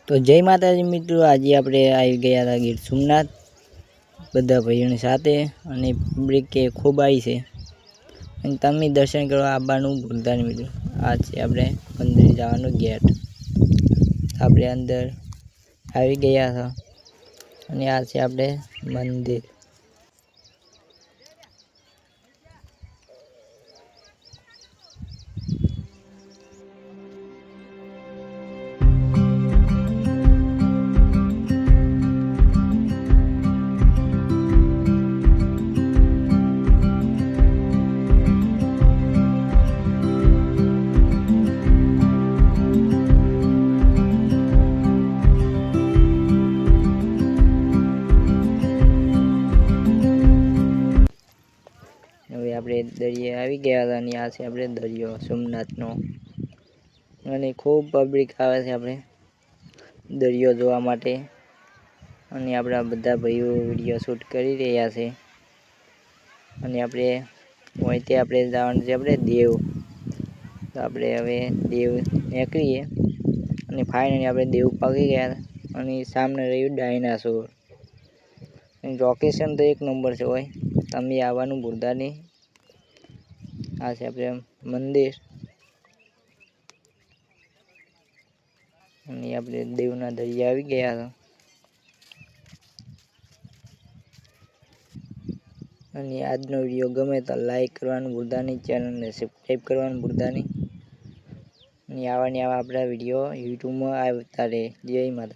તો જય માતાજી મિત્રો, આજે આપણે આવી ગયા હતા ગીર સોમનાથ બધા ભાઈઓની સાથે, અને પબ્લિક કે ખૂબ આવી છે, અને તમે દર્શન કરવા આવવાનું ભૂલતા નહીં મિત્રો. આ છે આપણે મંદિર જવાનું ગેટ. આપણે અંદર આવી ગયા હતા, અને આ છે આપણે મંદિર. હવે આપણે દરિયે આવી ગયા હતા, અને આ છે આપણે દરિયો સોમનાથનો, અને ખૂબ પબ્લિક આવે છે આપણે દરિયો જોવા માટે. અને આપણા બધા ભાઈઓ વિડીયો શૂટ કરી રહ્યા છે. અને આપણે અહીંથી આપણે જવાનું છે આપણે દેવ. તો આપણે હવે દેવ નીકળીએ, અને ફાઇનલી આપણે દેવ પગી ગયા. અને સામે રહ્યું ડાયનાસોર. લોકેશન તો એક નંબર છે હોય, તમે આવવાનું ભૂલતા નહીં. આ છે આપણે મંદિર, અને આપણે દેવના દરિયા આવી ગયા હતા. અને આજનો વિડીયો ગમે તો લાઈક કરવાનું ભૂલતા નહીં, ચેનલને સબસ્ક્રાઈબ કરવાનું ભૂલતા નહીં. અને આવા આપણા વિડીયો યુટ્યુબમાં આવતા રહે. જય માતા.